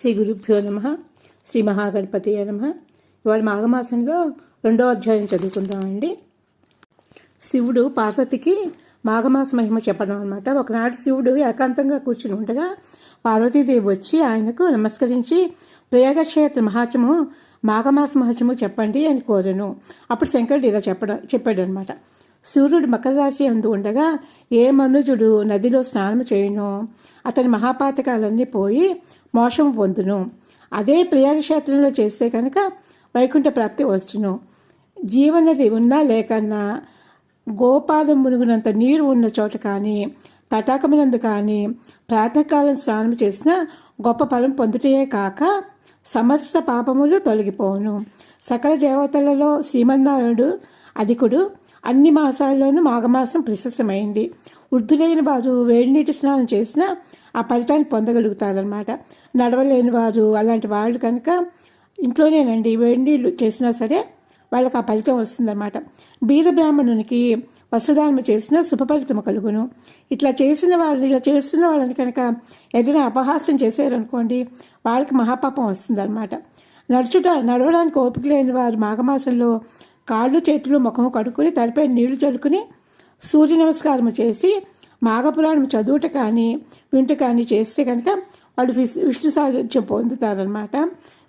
శ్రీ గురుభ్యో నమ. శ్రీ మహాగణపతి నమ. ఇవాళ మాఘమాసంలో 2వ అధ్యాయం చదువుకుందామండి. శివుడు పార్వతికి మాఘమాస మహిమ చెప్పడం అనమాట. ఒకనాడు శివుడు ఏకాంతంగా కూర్చుని ఉండగా పార్వతీదేవి వచ్చి ఆయనకు నమస్కరించి ప్రయాగక్షేత్ర మహాత్మ్యము మాఘమాస మహత్యము చెప్పండి అని కోరెను. అప్పుడు శంకరుడు ఇలా చెప్పాడు అనమాట. సూర్యుడు మకర రాశి అందు ఉండగా ఏ మనుజుడు నదిలో స్నానం చేయునో అతని మహాపాతకాలన్నీ పోయి మోక్షము పొందును. అదే ప్రయాగక్షేత్రంలో చేస్తే కనుక వైకుంఠ ప్రాప్తి వచ్చును. జీవనది ఉన్నా లేకన్నా గోపాదం మునుగునంత నీరు ఉన్న చోట కానీ తటాకమునందు కానీ ప్రాతకాలం స్నానం చేసిన గొప్ప ఫలం పొందుటయే కాక సమస్త పాపములు తొలగిపోవును. సకల దేవతలలో శ్రీమన్నారాయణుడు అధికుడు. అన్ని మాసాల్లోనూ మాఘమాసం ప్రశస్తమైంది. వృద్ధులైన వారు వేడి నీటి స్నానం చేసినా ఆ ఫలితాన్ని పొందగలుగుతారనమాట. నడవలేని వారు అలాంటి వాళ్ళు కనుక ఇంట్లోనేనండి వేడి నీళ్ళు చేసినా సరే వాళ్ళకి ఆ ఫలితం వస్తుందన్నమాట. బీద బ్రాహ్మణునికి వస్త్రదానం చేసినా శుభఫలితం కలుగును. ఇలా చేస్తున్న వాళ్ళని కనుక ఏదైనా అపహాస్యం చేశారనుకోండి వాళ్ళకి మహాపాపం వస్తుందన్నమాట. నడవడానికి ఓపిక లేని వారు మాఘమాసంలో కాళ్ళు చేతులు ముఖము కడుక్కుని తలపై నీళ్లు చల్లుకుని సూర్య నమస్కారం చేసి మాఘపురాణం చదువుట కానీ వింట కానీ చేస్తే కనుక వాళ్ళు విష్ణు సాయుధ్యం పొందుతారనమాట.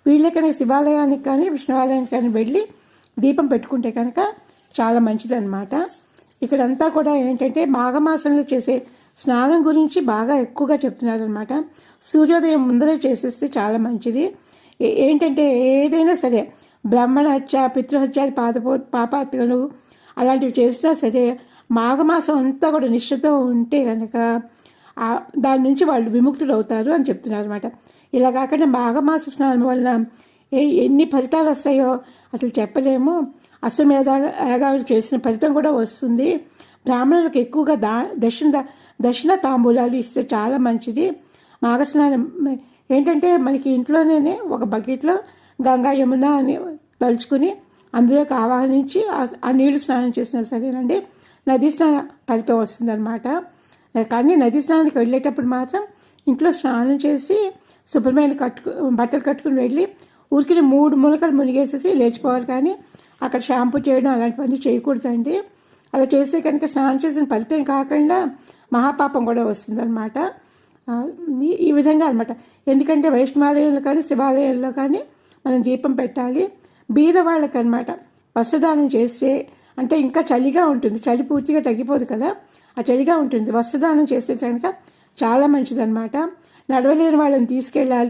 వీళ్ళే కనుక శివాలయానికి కానీ విష్ణువాలయానికి కానీ వెళ్ళి దీపం పెట్టుకుంటే కనుక చాలా మంచిదన్నమాట. ఇక్కడంతా కూడా ఏంటంటే మాఘమాసంలో చేసే స్నానం గురించి బాగా ఎక్కువగా చెప్తున్నారనమాట. సూర్యోదయం ముందరే చేసేస్తే చాలా మంచిది. ఏంటంటే ఏదైనా సరే బ్రాహ్మణ హత్య పితృహత్యాది పాపాత్మలు అలాంటివి చేసినా సరే మాఘమాసం అంతా కూడా నిష్ఠతో ఉంటే కనుక దాని నుంచి వాళ్ళు విముక్తులు అవుతారు అని చెప్తున్నారు అనమాట. ఇలా కాకుండా మాఘమాస స్నానం వలన ఎన్ని ఫలితాలు వస్తాయో అసలు చెప్పలేము. అశ్వమేధ యాగాలు చేసిన ఫలితం కూడా వస్తుంది. బ్రాహ్మణులకు ఎక్కువగా దక్షిణ తాంబూలాలు ఇస్తే చాలా మంచిది. మాఘస్నానం ఏంటంటే మనకి ఇంట్లోనే ఒక బకెట్లో గంగా యమున అని తలుచుకుని అందులోకి ఆవాహించి ఆ నీళ్లు స్నానం చేసినా సరేనండి నదీ స్నాన ఫలితం వస్తుందన్నమాట. కానీ నదీ స్నానానికి వెళ్ళేటప్పుడు మాత్రం ఇంట్లో స్నానం చేసి శుభ్రమైన బట్టలు కట్టుకుని వెళ్ళి ఊరికి 3 మునకలు మునిగేసేసి లేచిపోవాలి. కానీ అక్కడ షాంపూ చేయడం అలాంటివన్నీ చేయకూడదండి. అలా చేస్తే కనుక స్నానం చేసిన ఫలితం కాకుండా మహాపాపం కూడా వస్తుందన్నమాట. ఈ విధంగా అనమాట. ఎందుకంటే వైష్ణవాలయంలో కానీ శివాలయంలో కానీ మనం దీపం పెట్టాలి. బీద వాళ్ళకి అనమాట వస్త్రదానం చేస్తే అంటే ఇంకా చలిగా ఉంటుంది. చలి పూర్తిగా తగ్గిపోదు కదా, ఆ చలిగా ఉంటుంది. వస్త్రదానం చేస్తే కనుక చాలా మంచిదన్నమాట. నడవలేని వాళ్ళని తీసుకెళ్ళాలి.